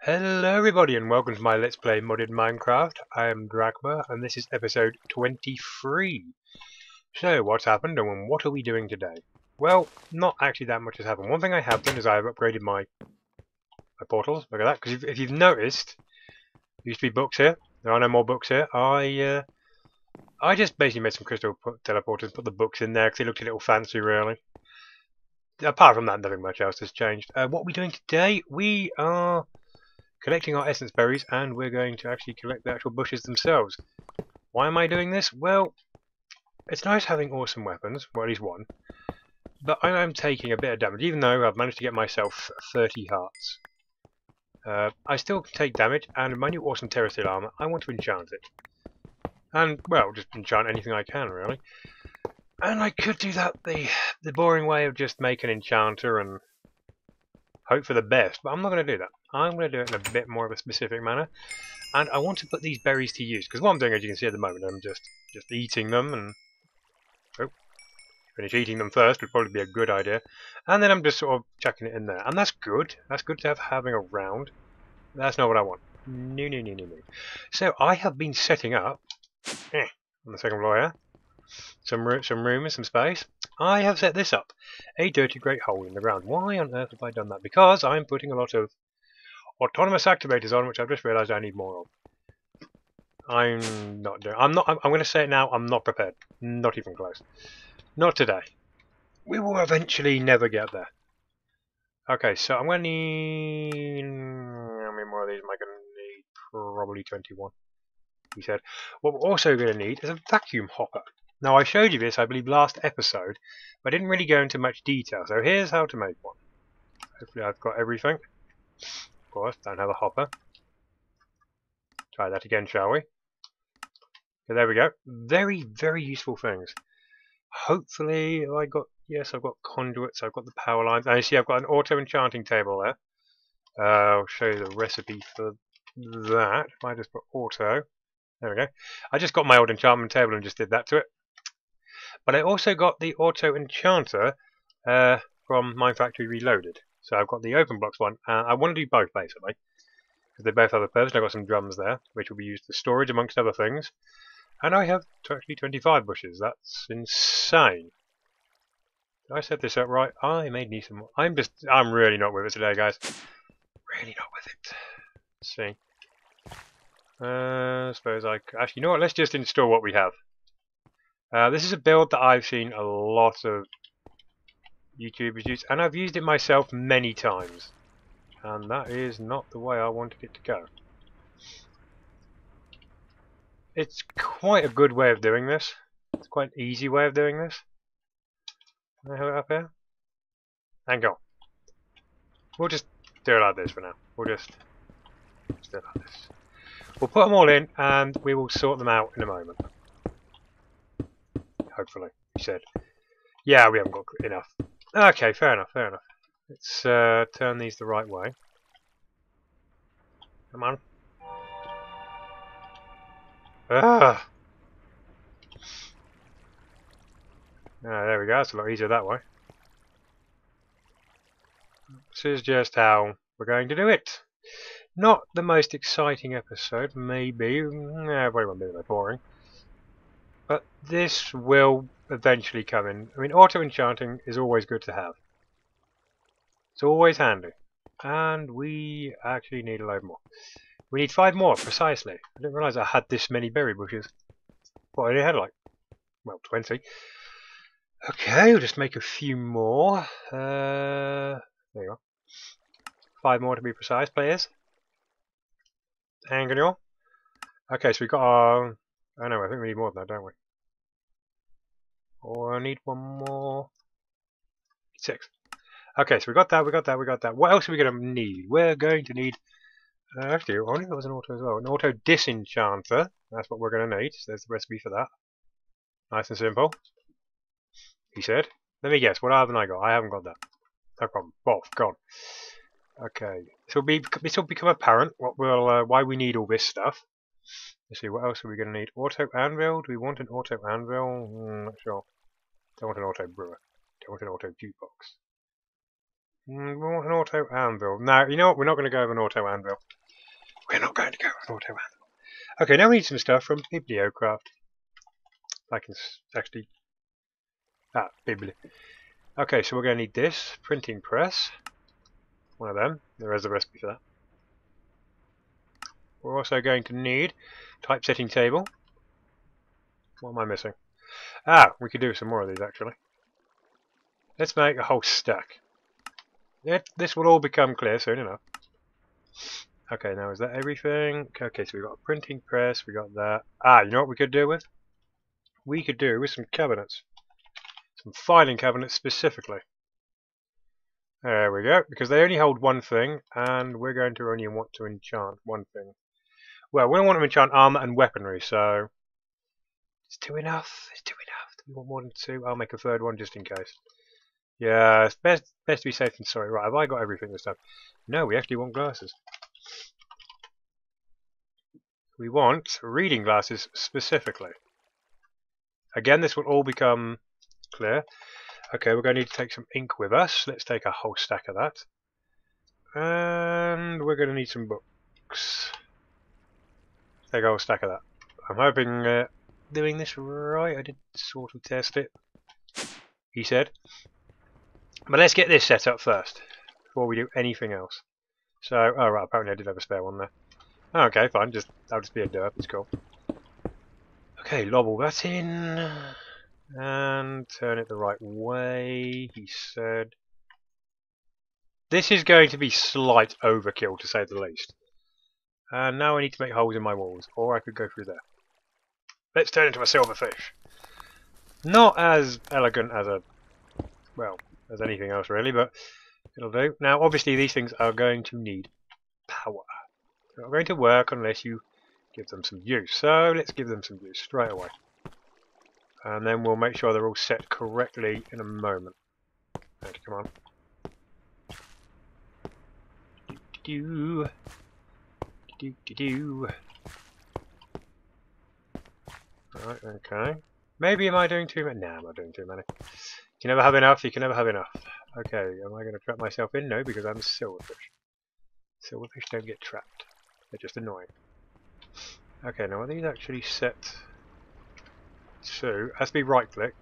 Hello everybody and welcome to my Let's Play Modded Minecraft. I am Drachma and this is episode 23. So what's happened and what are we doing today? Well, not actually that much has happened. One thing I have done is I have upgraded my portals. Look at that, because if you've noticed, there used to be books here. There are no more books here. I just basically made some crystal teleporters, put the books in there because they looked a little fancy really. Apart from that, nothing much else has changed. What are we doing today? We are collecting our essence berries, and we're going to actually collect the actual bushes themselves. Why am I doing this? Well, it's nice having awesome weapons, well at least one, but I am taking a bit of damage, even though I've managed to get myself 30 hearts. I still take damage, and my new awesome terrestrial armor, I want to enchant it. And, well, just enchant anything I can, really. And I could do that the boring way of just make an enchanter and hope for the best, but I'm not going to do that. I'm going to do it in a bit more of a specific manner, and I want to put these berries to use, because what I'm doing, as you can see at the moment, I'm just eating them, and finish eating them first would probably be a good idea, and then I'm just sort of chucking it in there, and that's good. That's good to have having around. That's not what I want. No, no, no, no, no. So I have been setting up on the second floor here some room and some space. I have set this up, a dirty great hole in the ground. Why on earth have I done that? Because I'm putting a lot of autonomous activators on, which I've just realised I need more of. I'm going to say it now. I'm not prepared. Not even close. Not today. We will eventually never get there. Okay, so I'm going to need... How many more of these am I going to need? Probably 21. He said. What we're also going to need is a vacuum hopper. Now, I showed you this, I believe, last episode, but I didn't really go into much detail, so here's how to make one. Hopefully I've got everything. Of course, don't have a hopper. Try that again, shall we? So there we go. Very, very useful things. Hopefully, I've got conduits, I've got the power lines. And you see I've got an auto-enchanting table there. I'll show you the recipe for that. If I just put auto. There we go. I just got my old enchantment table and just did that to it. But I also got the auto enchanter from Mine Factory Reloaded. So I've got the open blocks one. I want to do both basically, because they both have a purpose. I've got some drums there, which will be used for storage amongst other things. And I have actually 25 bushes. That's insane. Did I set this up right? I may need some more. I'm really not with it today, guys. Really not with it. Let's see. I suppose actually, you know what? Let's just install what we have. This is a build that I've seen a lot of YouTubers use, and I've used it myself many times. And that is not the way I wanted it to go. It's quite a good way of doing this. It's quite an easy way of doing this. Can I have it up here? And go. We'll just do it like this for now. We'll just do it like this. We'll put them all in, and we will sort them out in a moment. Hopefully, he said. Yeah, we haven't got enough. Okay, fair enough, fair enough. Let's turn these the right way. Come on. Ah, there we go. That's a lot easier that way. This is just how we're going to do it. Not the most exciting episode, maybe. Probably won't be that boring. But this will eventually come in. I mean, auto-enchanting is always good to have. It's always handy. And we actually need a load more. We need 5 more, precisely. I didn't realise I had this many berry bushes. Well, I only had like, well, 20. Okay, we'll just make a few more. There you go. 5 more to be precise, players. Hang on, y'all. Okay, so we've got our... I know, I think we need more than that, don't we? Or I need one more. 6. Okay, so we got that, we got that, we got that. What else are we going to need? We're going to need... actually, I wonder if there was an auto as well. An auto disenchanter. That's what we're going to need. So there's the recipe for that. Nice and simple. He said. Let me guess, what haven't I got? I haven't got that. No problem. Both gone. Okay. This will become apparent what why we need all this stuff. Let's see, what else are we going to need? Auto anvil? Do we want an auto anvil? Not sure. Don't want an auto brewer. Don't want an auto jukebox. We want an auto anvil. No, you know what? We're not going to go with an auto anvil. We're not going to go with an auto anvil. Okay, now we need some stuff from Bibliocraft. I can actually... Bibli. Okay, so we're going to need this. Printing press. One of them. There is a recipe for that. We're also going to need typesetting table. What am I missing? We could do some more of these actually. Let's make a whole stack. This will all become clear soon enough. Okay, now is that everything? Okay, so we've got a printing press, we got that. You know what we could do with? We could do with some cabinets. Some filing cabinets specifically. There we go, because they only hold one thing, and we're going to only want to enchant one thing. Well, we don't want to enchant armor and weaponry, so... It's two enough? It's two enough. Do we want more than two? I'll make a third one just in case. Yeah, it's best to be safe than sorry. Right, have I got everything this time? No, we actually want glasses. We want reading glasses specifically. Again, this will all become clear. Okay, we're going to need to take some ink with us. Let's take a whole stack of that. And we're going to need some books. Take a whole stack of that. I'm hoping doing this right. I did sort of test it, he said. But let's get this set up first, before we do anything else. So, oh right, apparently I did have a spare one there. Okay, fine, I'll just be a derp, it's cool. Okay, lob all that in, and turn it the right way, he said. This is going to be slight overkill, to say the least. And now I need to make holes in my walls, or I could go through there. Let's turn into a silverfish. Not as elegant as as anything else really, but it'll do. Now, obviously, these things are going to need power. They're not going to work unless you give them some use. So let's give them some use straight away. And then we'll make sure they're all set correctly in a moment. Okay, come on. Do do do do. Right, okay. Maybe am I doing too many? Nah, I'm not doing too many. You can never have enough, you can never have enough. Okay, am I going to trap myself in? No, because I'm a silverfish. Silverfish don't get trapped. They're just annoying. Okay, now are these actually set to... Has to be right click.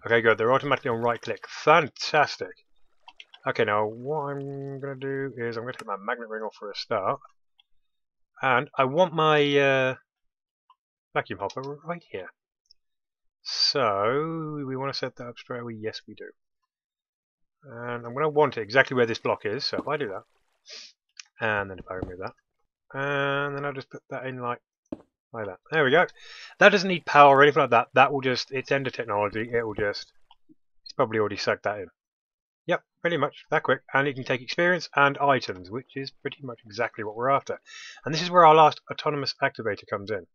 Okay, good. They're automatically on right click. Fantastic. Okay, now what I'm going to do is I'm going to take my magnet ring off for a start. And I want my vacuum hopper right here. So, we want to set that up straight away. Yes, we do. And I'm going to want it exactly where this block is. So if I do that, and then if I remove that, and then I'll just put that in like that. There we go. That doesn't need power or anything like that. That will just, it's Ender technology. It will just, it's probably already sucked that in. Yep, pretty much that quick. And it can take experience and items, which is pretty much exactly what we're after. And this is where our last autonomous activator comes in.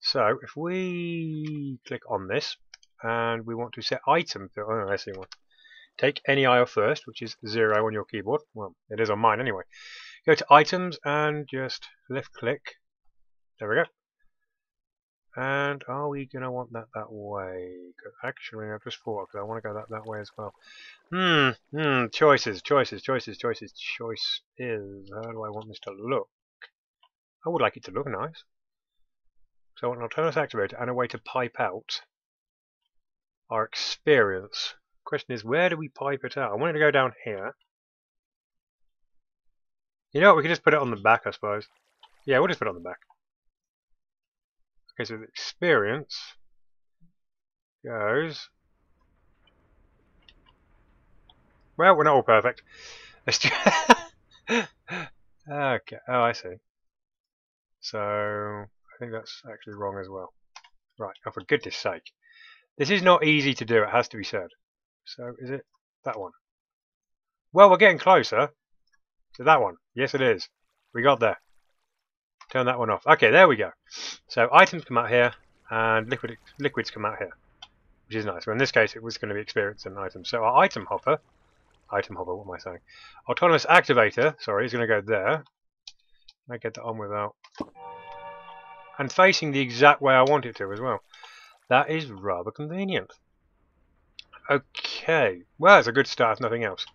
So if we click on this and we want to set item to, oh no, let's see one. Take any IO first, which is 0 on your keyboard. Well, it is on mine anyway. Go to items and just left click. There we go. And are we going to want that way? Actually, I've just thought, because I want to go that way as well. Choices. Choice is, how do I want this to look? I would like it to look nice. So I want an autonomous activator and a way to pipe out our experience. Question is, where do we pipe it out? I want it to go down here. You know what, we can just put it on the back, I suppose. Yeah, we'll just put it on the back. Okay, so the experience goes... Well, we're not all perfect. Let's just... Okay, oh, I see. So, I think that's actually wrong as well. Right, oh, for goodness sake. This is not easy to do, it has to be said. So, is it that one? Well, we're getting closer to that one. Yes, it is. We got there. Turn that one off. Okay, there we go. So, items come out here, and liquids come out here. Which is nice. Well, in this case, it was going to be experience and items. So, our item hopper, what am I saying? Autonomous activator, sorry, is going to go there. I get that on without... And facing the exact way I want it to as well. That is rather convenient. Okay, well, it's a good start if nothing else.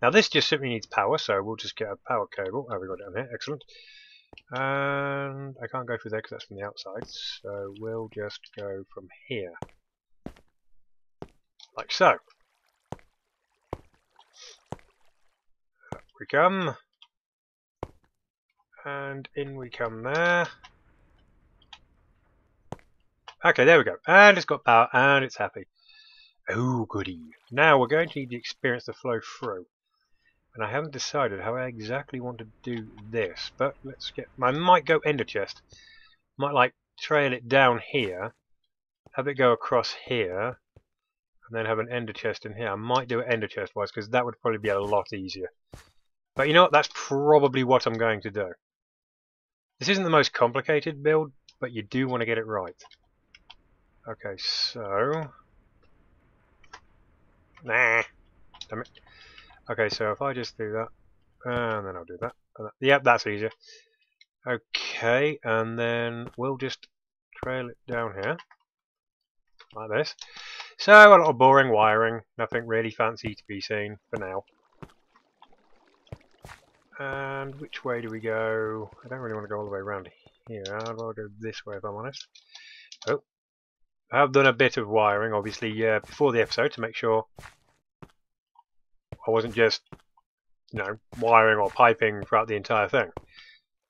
Now this just simply needs power, so we'll just get a power cable. Oh, we got it down here. Excellent. And I can't go through there because that's from the outside, so we'll just go from here. Like so. Up we come. And in we come there. Okay, there we go. And it's got power, and it's happy. Oh, goody. Now we're going to need the experience to flow through. And I haven't decided how I exactly want to do this, but let's get... I might go ender chest. Might, like, trail it down here, have it go across here, and then have an ender chest in here. I might do it ender chest-wise, because that would probably be a lot easier. But you know what? That's probably what I'm going to do. This isn't the most complicated build, but you do want to get it right. Okay, so... Nah. Damn it. Okay, so if I just do that, and then I'll do that. Yep, that's easier. Okay, and then we'll just trail it down here. Like this. So, a lot of boring wiring. Nothing really fancy to be seen for now. And which way do we go? I don't really want to go all the way around here. I'd rather go this way if I'm honest. Oh. I have done a bit of wiring, obviously, before the episode to make sure I wasn't just, you know, wiring or piping throughout the entire thing.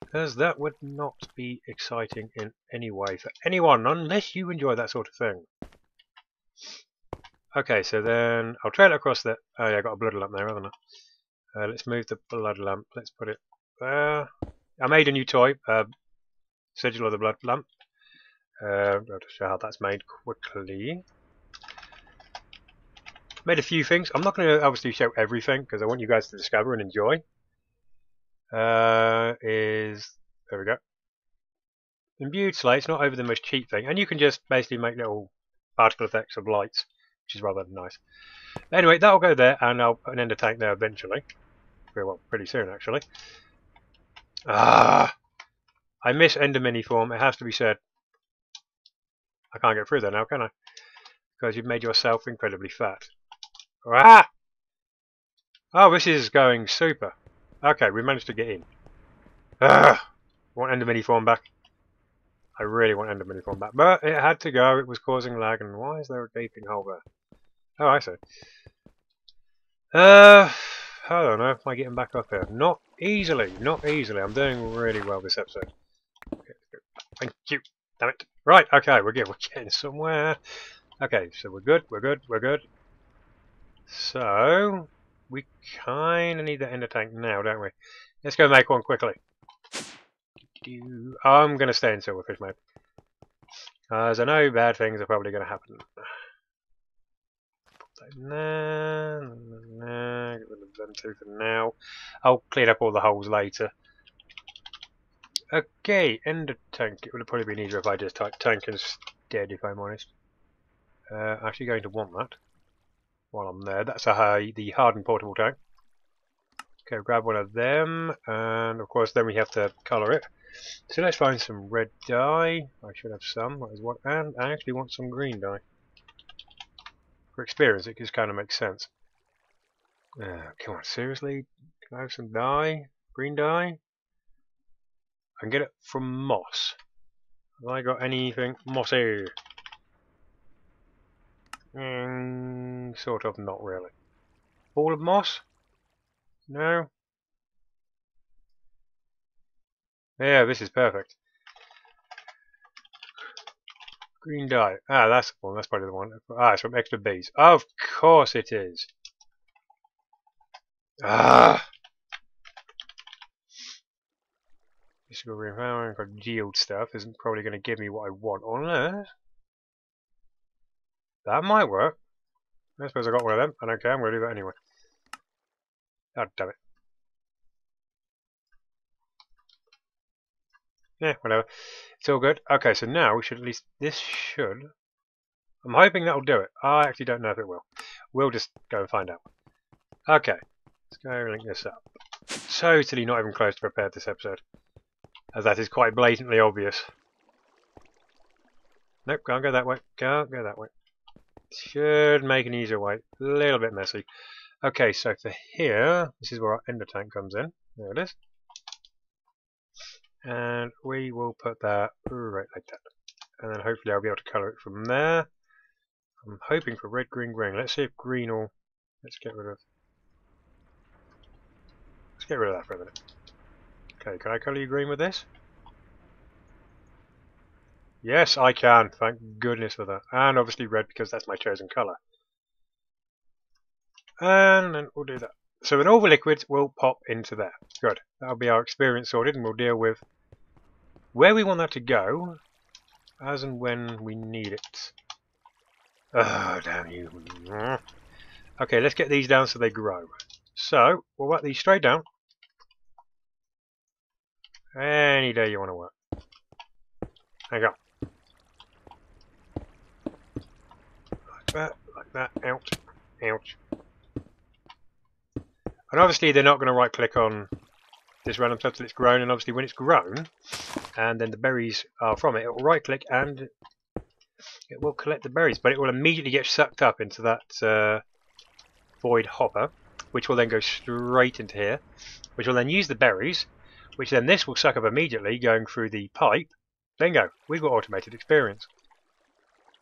Because that would not be exciting in any way for anyone, unless you enjoy that sort of thing. Okay, so then I'll trail it across the... Oh yeah, I got a blood lamp there, haven't I? Let's move the blood lamp. Let's put it there. I made a new toy, Sigil of the Blood Lamp. I'll just show how that's made quickly. Made a few things. I'm not going to obviously show everything because I want you guys to discover and enjoy. There we go. Imbued slates, not over the most cheap thing, and you can just basically make little particle effects of lights, which is rather nice. Anyway, that'll go there, and I'll put an ender tank there eventually. Pretty soon actually. I miss ender mini form. It has to be said. I can't get through there now, can I? Because you've made yourself incredibly fat. Ah! Oh, this is going super. Okay, we managed to get in. I want ender mini form back. I really want ender mini form back. But it had to go. It was causing lag. And why is there a gaping hole there? Oh, I see. I don't know. Am I getting back up here? Not easily. Not easily. I'm doing really well this episode. Okay, thank you. Damn it. Right, okay, we're good. We're getting somewhere. Okay, so we're good. We're good. We're good. So, we kind of need the ender tank now, don't we? Let's go make one quickly. I'm going to stay in silverfish mode. As I know bad things are probably going to happen. Put that in there. Get rid of them two for now. I'll clean up all the holes later. Okay, ender tank. It would have probably been easier if I just typed tank instead, if I'm honest. Actually going to want that while I'm there. That's the hardened portable tank. Okay, grab one of them, and of course then we have to colour it. So let's find some red dye. I should have some. That is what, and I actually want some green dye. For experience, it just kind of makes sense. Come on, seriously? Can I have some dye? Green dye? I can get it from moss. Have I got anything mossy? Sort of, not really. Ball of moss? No? Yeah, this is perfect. Green dye. Ah, that's the one. That's probably the one. Ah, it's from FTBs. Of course it is. Ah! Physical reinforcement for yield stuff isn't probably going to give me what I want, unless that might work. I suppose I got one of them. I don't care. I'm going to do that anyway. Oh, damn it. Yeah, whatever. It's all good. Okay, so now we should at least... This should... I'm hoping that'll do it. I actually don't know if it will. We'll just go and find out. Okay. Let's go and link this up. Totally not even close to prepared this episode, as that is quite blatantly obvious. Nope, can't go that way. Can't go that way. Should make an easier way. A little bit messy. Okay, so for here, this is where our ender tank comes in. There it is. And we will put that right like that. And then hopefully I'll be able to colour it from there. I'm hoping for red, green, green. Let's see if green will... Let's get rid of that for a minute. Okay, can I colour you green with this? Yes, I can. Thank goodness for that. And obviously red because that's my chosen colour. And then we'll do that. So an all the liquids will pop into there. Good. That'll be our experience sorted, and we'll deal with where we want that to go as and when we need it. Oh, damn you. Okay, let's get these down so they grow. So, we'll whack these straight down. Any day you want to work. There you go. Like that. Ouch. Ouch. And obviously they're not going to right click on this random stuff till it's grown, and obviously when it's grown, and then the berries are from it, it will right click and it will collect the berries, but it will immediately get sucked up into that void hopper, which will then go straight into here, which will then use the berries, which then this will suck up immediately going through the pipe. Bingo, we've got automated experience,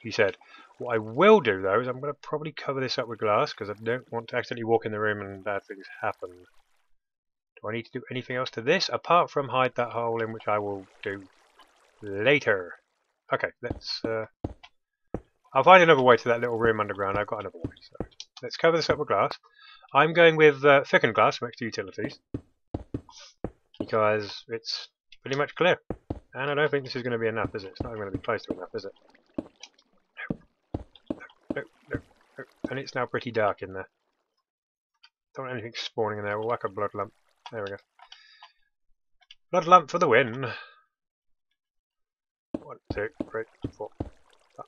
he said. What I will do though is I'm going to probably cover this up with glass because I don't want to accidentally walk in the room and bad things happen. Do I need to do anything else to this apart from hide that hole in, which I will do later? Okay, let's... I'll find another way to that little room underground. I've got another way. So let's cover this up with glass. I'm going with thickened glass from Extra Utilities because it's pretty much clear. And I don't think this is going to be enough, is it? It's not going to be close to enough, is it? No. And it's now pretty dark in there. Don't want anything spawning in there. We'll whack a blood lump. There we go. Blood lump for the win. 1, 2, 3, 4. Oh,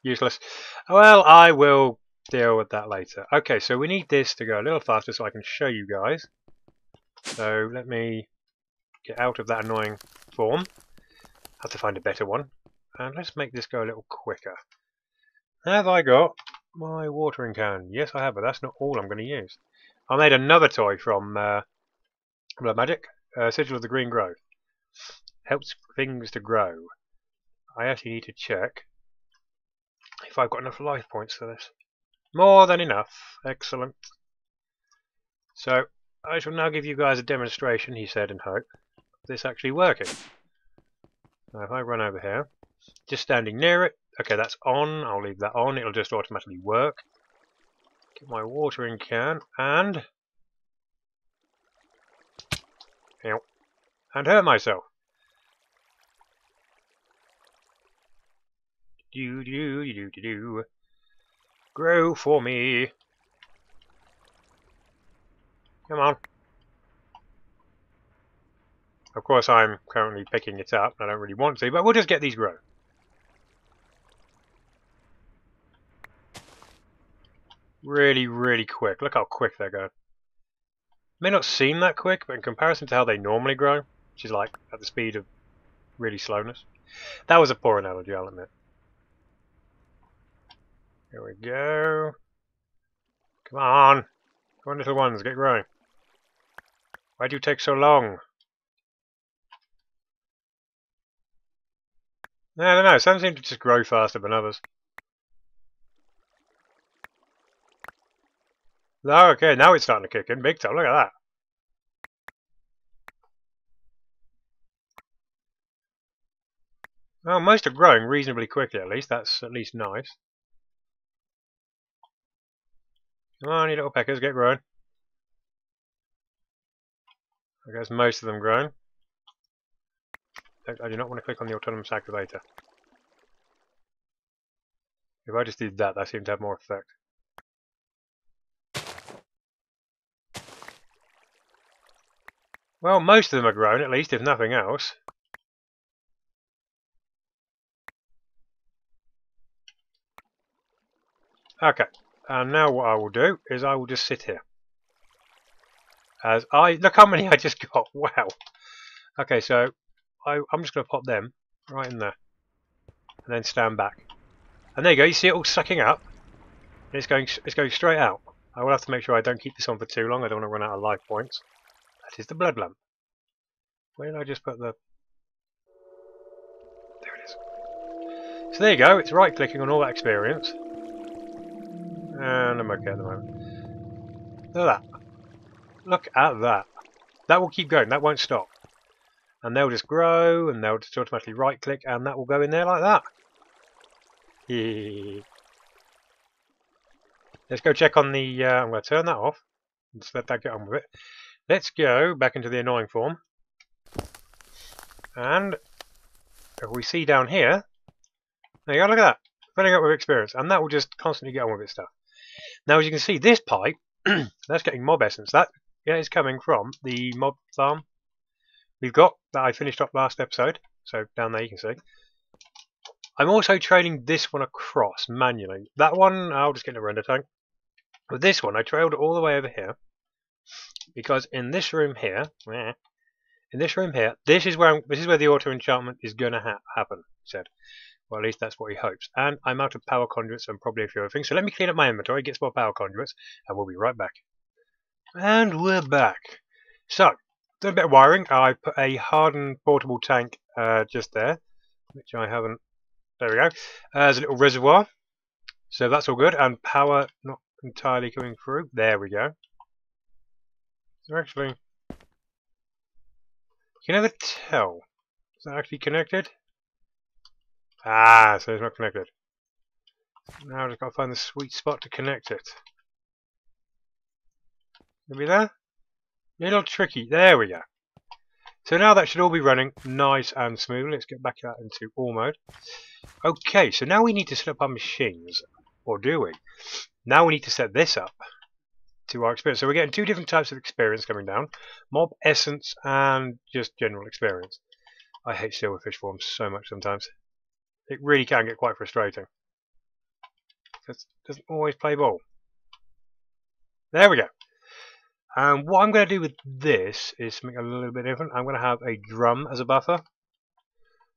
useless. Well, I will deal with that later. Okay, so we need this to go a little faster so I can show you guys. So let me get out of that annoying form. Have to find a better one. And let's make this go a little quicker. Have I got my watering can? Yes, I have, but that's not all I'm going to use. I made another toy from Blood Magic, Sigil of the Green Growth. Helps things to grow. I actually need to check if I've got enough life points for this. More than enough. Excellent. So, I shall now give you guys a demonstration, he said in hope, of this actually working. Now if I run over here, just standing near it, okay, that's on, I'll leave that on, it'll just automatically work. Get my watering can, and... Ow. And hurt myself. Do. Grow for me. Come on. Of course, I'm currently picking it up. I don't really want to, but we'll just get these grown. Really, really quick. Look how quick they're going. May not seem that quick, but in comparison to how they normally grow, which is like at the speed of really slowness. That was a poor analogy, I'll admit. Here we go. Come on. Come on, little ones, get growing. Why do you take so long? I don't know, some seem to just grow faster than others. Oh, okay, now it's starting to kick in big time, look at that. Well, most are growing reasonably quickly at least, that's at least nice. Come on, you little peckers, get growing. I guess most of them grown. I do not want to click on the autonomous activator. If I just did that, that seemed to have more effect. Well, most of them are grown, at least, if nothing else. Okay, and now what I will do is I will just sit here. As I look how many I just got. Wow. Okay, so I'm just going to pop them right in there, and then stand back. And there you go. You see it all sucking up. And it's going straight out. I will have to make sure I don't keep this on for too long. I don't want to run out of life points. That is the blood lamp. Where did I just put the... There it is. So there you go. It's right-clicking on all that experience. And I'm okay at the moment. Look at that. Look at that. That will keep going. That won't stop. And they'll just grow, and they'll just automatically right-click, and that will go in there like that. Let's go check on the... I'm going to turn that off. Just let that get on with it. Let's go back into the annoying form. And if we see down here, there you go, look at that. Filling up with experience. And that will just constantly get on with its stuff. Now, as you can see, this pipe, that's getting mob essence. That is coming from the mob farm we've got that I finished up last episode. So down there you can see. I'm also trailing this one across manually. That one, I'll just get in a render tank. With this one, I trailed it all the way over here. Because in this room here, this is where the auto enchantment is going to happen, he said. Well, at least that's what he hopes. And I'm out of power conduits and probably a few other things. So let me clean up my inventory, get some more power conduits, and we'll be right back. And we're back. So, doing a bit of wiring. I put a hardened portable tank just there, which I haven't. There we go. There's a little reservoir. So that's all good. And power not entirely coming through. There we go. So actually, you can never tell. Is that actually connected? Ah, so it's not connected. Now I've just got to find the sweet spot to connect it. Maybe there? A little tricky. There we go. So now that should all be running nice and smooth. Let's get back out into all mode. Okay, so now we need to set up our machines. Or do we? Now we need to set this up to our experience. So we're getting two different types of experience coming down. Mob essence and just general experience. I hate silverfish forms so much sometimes. It really can get quite frustrating. It doesn't always play ball. There we go. And what I'm going to do with this is something a little bit different. I'm going to have a drum as a buffer.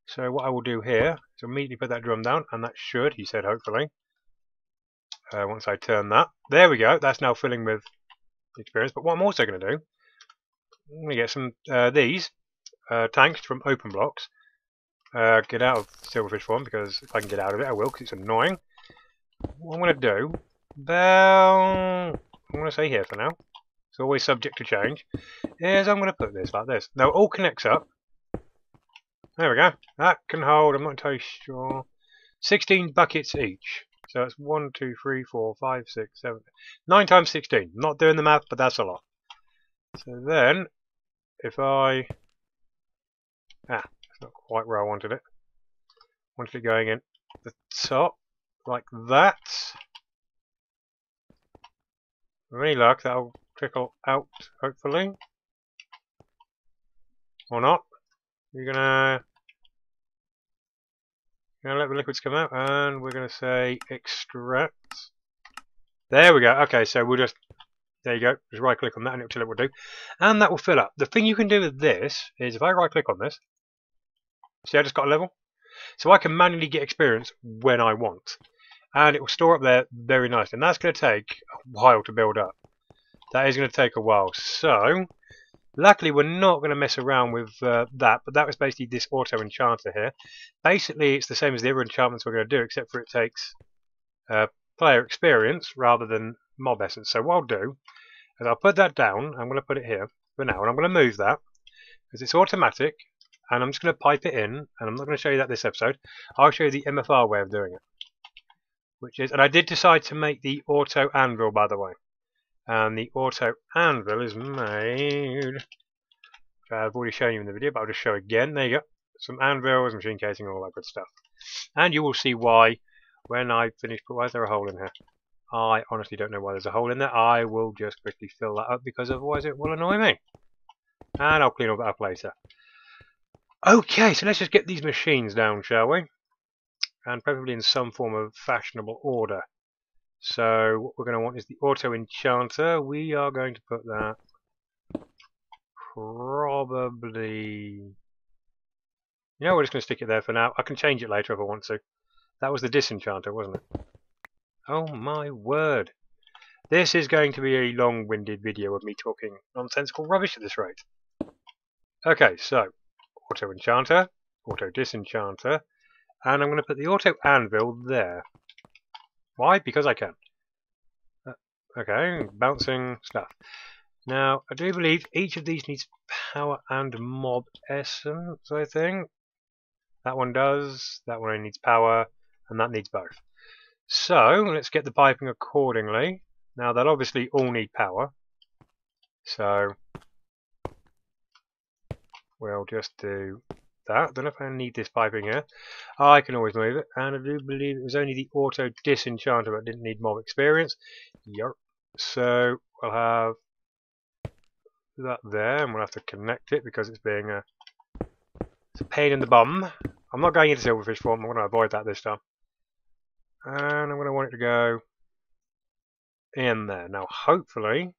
So what I will do here is immediately put that drum down, and that should, he said, hopefully. Once I turn that, there we go. That's now filling with experience. But what I'm also going to do, I'm going to get some these tanks from open blocks. Get out of silverfish form, because if I can get out of it, I will, because it's annoying. What I'm going to do, I'm going to say here for now. It's always subject to change. Is I'm going to put this like this. Now it all connects up. There we go. That can hold, I'm not entirely sure, 16 buckets each. So it's 1, 2, 3, 4, 5, 6, 7, 9 times 16. I'm not doing the math, but that's a lot. So then, if I... that's not quite where I wanted it. I wanted it going in the top, like that. With any luck, that'll trickle out, hopefully. Or not. You're gonna let the liquids come out, and we're gonna say extract. There we go. Okay, so we'll just, there you go, just right click on that and it'll tell it what to do. And that will fill up. The thing you can do with this is if I right click on this, see I just got a level? So I can manually get experience when I want. And it will store up there very nicely. And that's going to take a while to build up. That is going to take a while. So, luckily we're not going to mess around with that. But that was basically this auto enchanter here. Basically it's the same as the other enchantments we're going to do, except for it takes player experience rather than mob essence. So what I'll do is I'll put that down. I'm going to put it here for now. And I'm going to move that because it's automatic. And I'm just going to pipe it in, and I'm not going to show you that this episode. I'll show you the MFR way of doing it. Which is, and I did decide to make the auto anvil, by the way. And the auto anvil is made... I've already shown you in the video, but I'll just show again. There you go. Some anvils, machine casing, and all that good stuff. And you will see why when I finish. Why is there a hole in here? I honestly don't know why there's a hole in there. I will just quickly fill that up, because otherwise it will annoy me. And I'll clean all that up later. Okay, so let's just get these machines down, shall we? And probably in some form of fashionable order. So what we're going to want is the auto enchanter. We are going to put that probably... You know, we're just going to stick it there for now. I can change it later if I want to. That was the disenchanter, wasn't it? Oh my word. This is going to be a long-winded video of me talking nonsensical rubbish at this rate. Okay, so auto enchanter, auto disenchanter, and I'm going to put the auto anvil there. Why? Because I can. Okay, bouncing stuff. Now, I do believe each of these needs power and mob essence, I think. That one does, that one needs power, and that needs both. So, let's get the piping accordingly. Now, they'll obviously all need power. So, we'll just do that. Don't know if I need this piping here. Oh, I can always move it. And I do believe it was only the auto disenchanter that didn't need mob experience. Yep. So, we'll have that there, and we'll have to connect it because it's being it's a pain in the bum. I'm not going into silverfish form. I'm going to avoid that this time. And I'm going to want it to go in there. Now, hopefully,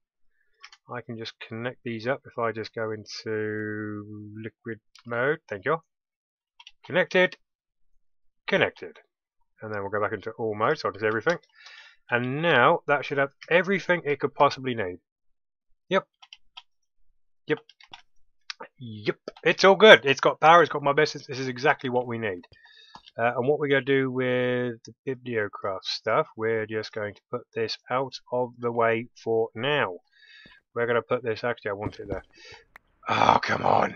I can just connect these up if I just go into liquid mode. Thank you. Connected. Connected. And then we'll go back into all mode, so it does everything. And now, that should have everything it could possibly need. Yep. Yep. Yep. It's all good. It's got power. It's got my best. This is exactly what we need. And what we're going to do with the bibliocraft stuff, we're just going to put this out of the way for now. We're going to put this, actually I want it there. Oh, come on.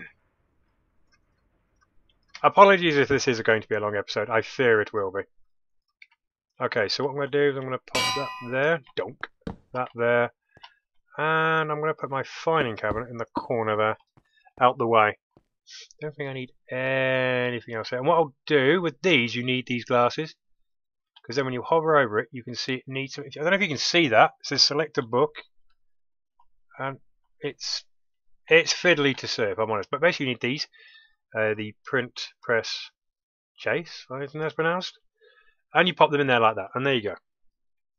Apologies if this is going to be a long episode. I fear it will be. Okay, so what I'm going to do is I'm going to pop that there. Donk. That there. And I'm going to put my filing cabinet in the corner there. Out the way. Don't think I need anything else. And what I'll do with these, you need these glasses, because then when you hover over it, you can see it needs something. I don't know if you can see that. It says select a book, and it's fiddly to see if I'm honest. But basically, you need these, the print press chase, I think that's pronounced, and you pop them in there like that, and there you go.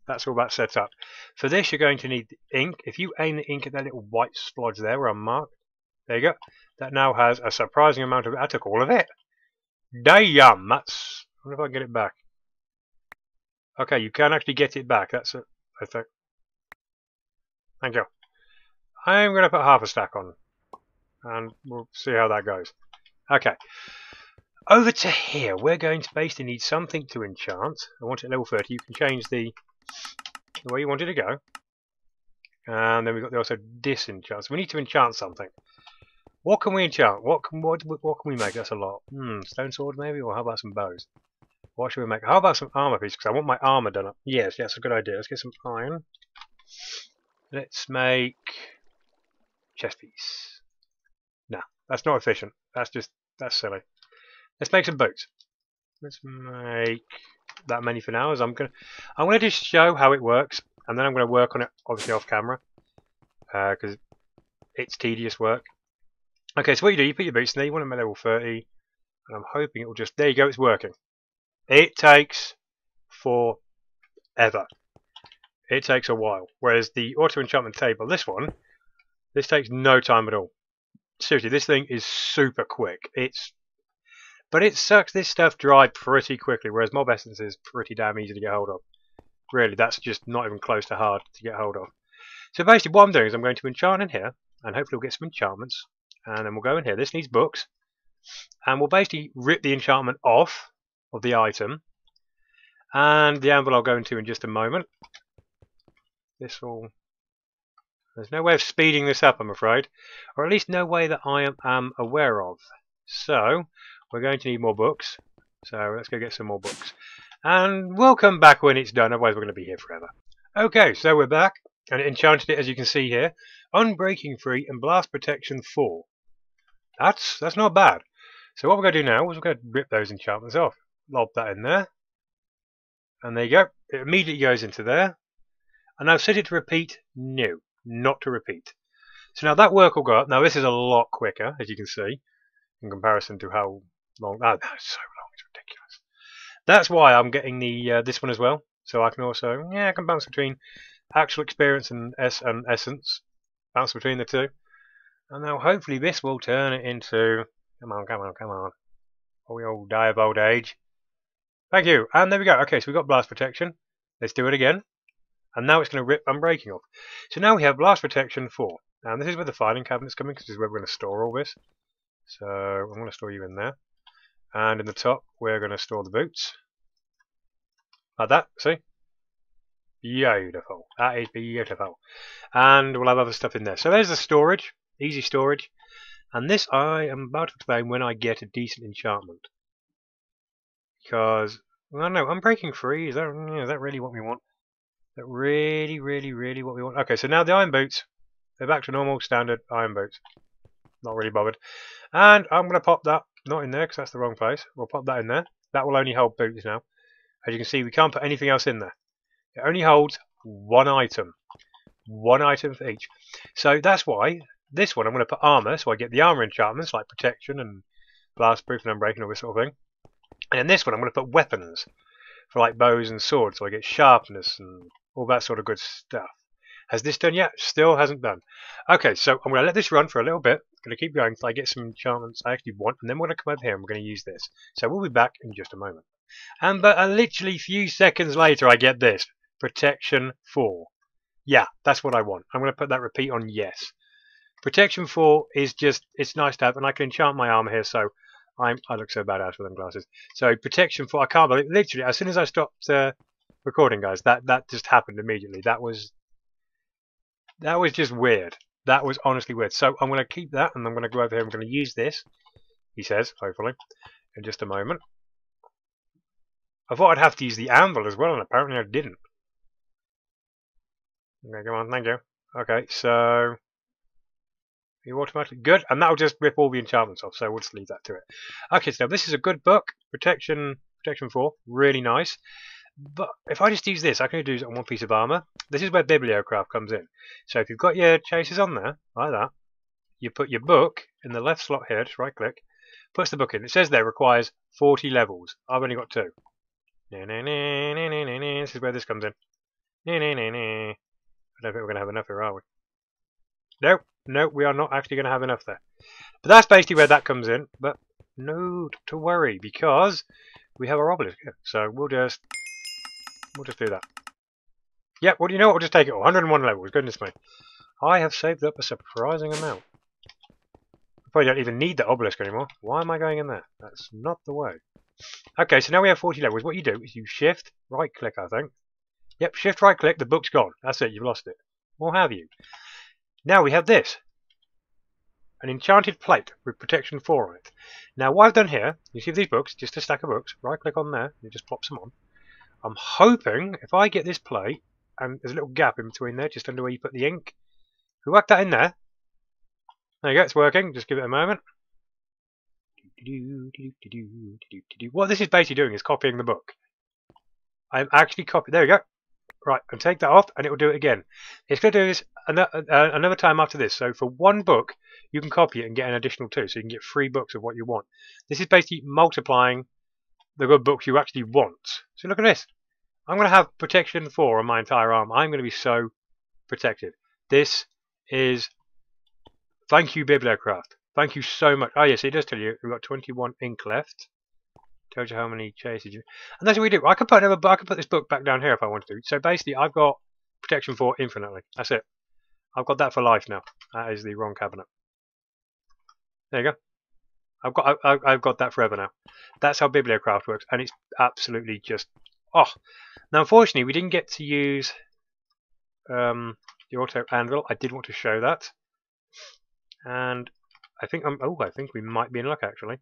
That's all that set up. For this, you're going to need ink. If you aim the ink at that little white splodge there where I'm marked. There you go. That now has a surprising amount of it. I took all of it. Damn, that's... I wonder if I can get it back. Okay, you can actually get it back. That's it, I think. Thank you. I'm going to put half a stack on. And we'll see how that goes. Okay. Over to here, we're going to basically need something to enchant. I want it at level 30. You can change the way you want it to go. And then we've got the also disenchant. So we need to enchant something. What can we enchant? What can we make? That's a lot. Stone sword maybe, or how about some bows? What should we make? How about some armor pieces? Because I want my armor done up. Yes, that's a good idea. Let's get some iron. Let's make chest piece. No, that's not efficient. That's silly. Let's make some boots. Let's make that many for now. As I'm gonna just show how it works, and then I'm gonna work on it obviously off camera, because it's tedious work. Okay, so what you do, you put your boots in there, you want them at level 30, and I'm hoping it will just, there you go, it's working. It takes forever. It takes a while. Whereas the auto enchantment table, this takes no time at all. Seriously, this thing is super quick. But it sucks this stuff dry pretty quickly, whereas mob essence is pretty damn easy to get hold of. Really, that's just not even close to hard to get hold of. So basically what I'm doing is I'm going to enchant in here, and hopefully we'll get some enchantments. And then we'll go in here. This needs books. And we'll basically rip the enchantment off of the item. And the anvil I'll go into in just a moment. There's no way of speeding this up, I'm afraid. Or at least no way that I am aware of. So, we're going to need more books. So, let's go get some more books. And we'll come back when it's done, otherwise we're going to be here forever. Okay, so we're back. And it enchanted it, as you can see here. Unbreaking 3 and Blast Protection 4. That's not bad. So what we're going to do now is we're going to rip those enchantments off. Lob that in there. And there you go. It immediately goes into there. And now set it to repeat. No, not to repeat. So now that work will go up. Now this is a lot quicker, as you can see, in comparison to how long. Oh, that's so long. It's ridiculous. That's why I'm getting the this one as well. So I can also, I can bounce between actual experience and essence. Bounce between the two. And now hopefully this will turn it into... Come on, come on, come on. Or we all die of old age. Thank you. And there we go. Okay, so we've got blast protection. Let's do it again. And now it's going to rip Unbreaking off. So now we have Blast Protection 4. And this is where the filing cabinet's coming, because this is where we're going to store all this. So I'm going to store you in there. And in the top, we're going to store the boots. Like that, see? Beautiful. That is beautiful. And we'll have other stuff in there. So there's the storage. Easy storage. And this I am about to explain when I get a decent enchantment. Because, I don't know, Unbreaking 3, is that really what we want? Is that really what we want? Okay, so now the iron boots, they're back to normal, standard iron boots. Not really bothered. And I'm going to pop that, not in there because that's the wrong place. We'll pop that in there. That will only hold boots now. As you can see, we can't put anything else in there. It only holds one item. One item for each. So that's why this one I'm going to put armor, so I get the armor enchantments like protection and blast proof and unbreaking, all this sort of thing. And in this one I'm going to put weapons for like bows and swords, so I get sharpness and all that sort of good stuff. Has this done yet? Still hasn't done. Okay, so I'm going to let this run for a little bit. I'm going to keep going until I get some enchantments I actually want, and then we're going to come over here and we're going to use this. So we'll be back in just a moment. And but literally a few seconds later I get this. Protection 4. Yeah, that's what I want. I'm going to put that repeat on yes. Protection 4 is just, it's nice to have, and I can enchant my armor here, so I look so badass with them glasses. So protection 4, I can't believe, literally, as soon as I stopped recording, guys, that just happened immediately. That was just weird. That was honestly weird. So I'm going to keep that, and I'm going to go over here, I'm going to use this, he says, hopefully, in just a moment. I thought I'd have to use the anvil as well, and apparently I didn't. Okay, come on, thank you. Okay, so you automatically good, and that'll just rip all the enchantments off, so we'll just leave that to it. Okay, so this is a good book, Protection 4, really nice. But if I just use this, I can only do it on one piece of armor. This is where Bibliocraft comes in. So if you've got your chasers on there, like that, you put your book in the left slot here, just right click, puts the book in. It says there requires 40 levels. I've only got 2. This is where this comes in. I don't think we're going to have enough here, are we? Nope, we are not actually going to have enough there. But that's basically where that comes in. But no to worry, because we have our obelisk here. So we'll just do that. Yeah, well, you know what? We'll just take it all. 101 levels, goodness me. I have saved up a surprising amount. I probably don't even need that obelisk anymore. Why am I going in there? That's not the way. Okay, so now we have 40 levels. What you do is you shift, right click, I think. Yep, shift right click, the book's gone. That's it, you've lost it. Or have you? Now we have this. An enchanted plate with protection 4 on it. Now what I've done here, you see these books, just a stack of books, right click on there, and it just pops them on. I'm hoping if I get this plate, and there's a little gap in between there, just under where you put the ink, if we whack that in there, there you go, it's working, just give it a moment. What this is basically doing is copying the book. I'm actually copying, there we go. Right, and take that off, and it will do it again. It's going to do this another time after this. So for one book, you can copy it and get an additional 2, so you can get 3 books of what you want. This is basically multiplying the good books you actually want. So look at this. I'm going to have protection 4 on my entire arm. I'm going to be so protected. This is... Thank you, Bibliocraft. Thank you so much. Oh, yes, it does tell you we've got 21 ink left. Tells you how many chases you... And that's what we do. I could put this book back down here if I wanted to. So basically, I've got protection 4 infinitely. That's it. I've got that for life now. That is the wrong cabinet. There you go. I've got that forever now. That's how Bibliocraft works, and it's absolutely just... Oh! Now, unfortunately, we didn't get to use the auto anvil. I did want to show that. And I think I think we might be in luck, actually.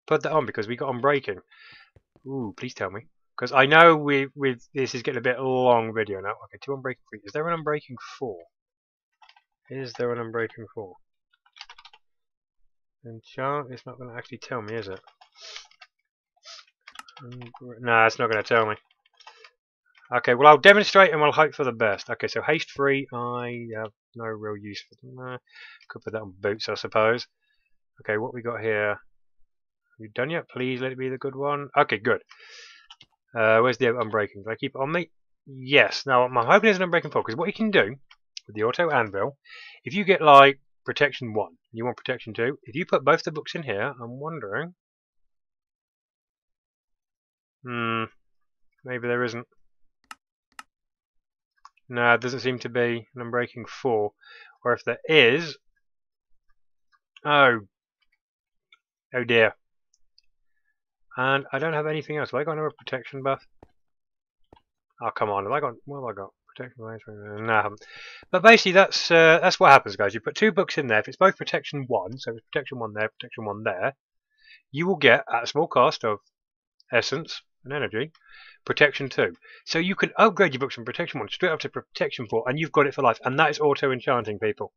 Put that on because we got Unbreaking. Ooh, please tell me. Because I know this is getting a bit long video now. Okay, 2 Unbreaking 3. Is there an Unbreaking 4? Is there an Unbreaking 4? Enchant, it's not going to actually tell me, is it? Nah, it's not going to tell me. Okay, well I'll demonstrate and we'll hope for the best. Okay, so haste 3, I have no real use for them. Could put that on boots, I suppose. Okay, what we got here? You done yet? Please let it be the good one. Okay, good. Where's the Unbreaking? Do I keep it on me? Yes. Now, I'm hoping there's an Unbreaking 4, because what you can do with the auto anvil, if you get like protection 1, and you want protection 2, if you put both the books in here, I'm wondering... maybe there isn't. No, it doesn't seem to be. And I'm breaking 4. Or if there is... Oh. Oh dear. And I don't have anything else. Have I got another protection buff? Oh, come on. Have I got... What have I got? Protection buff? No, I haven't. But basically, that's what happens, guys. You put 2 books in there. If it's both protection 1, so it's protection 1 there, protection 1 there, you will get, at a small cost of essence and energy, protection 2. So you can upgrade your books from protection 1 straight up to protection 4, and you've got it for life. And that is auto enchanting, people.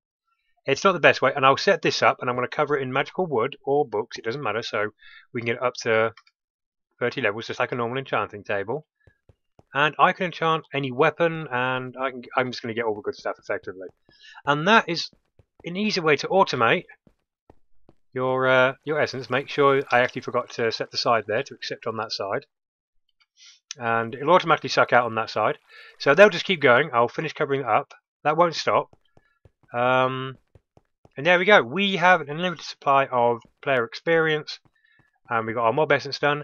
It's not the best way, and I'll set this up, and I'm going to cover it in magical wood or books. It doesn't matter, so we can get up to 30 levels, just like a normal enchanting table. And I can enchant any weapon, and I'm just going to get all the good stuff effectively. And that is an easy way to automate your essence. Make sure I actually forgot to set the side there to accept on that side. And it'll automatically suck out on that side. So they'll just keep going. I'll finish covering it up. That won't stop. And there we go. We have an unlimited supply of player experience. And we've got our mob essence done.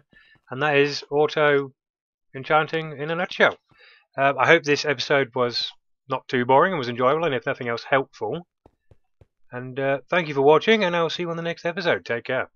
And that is auto enchanting in a nutshell. I hope this episode was not too boring and was enjoyable, and if nothing else, helpful. And thank you for watching, and I'll see you on the next episode. Take care.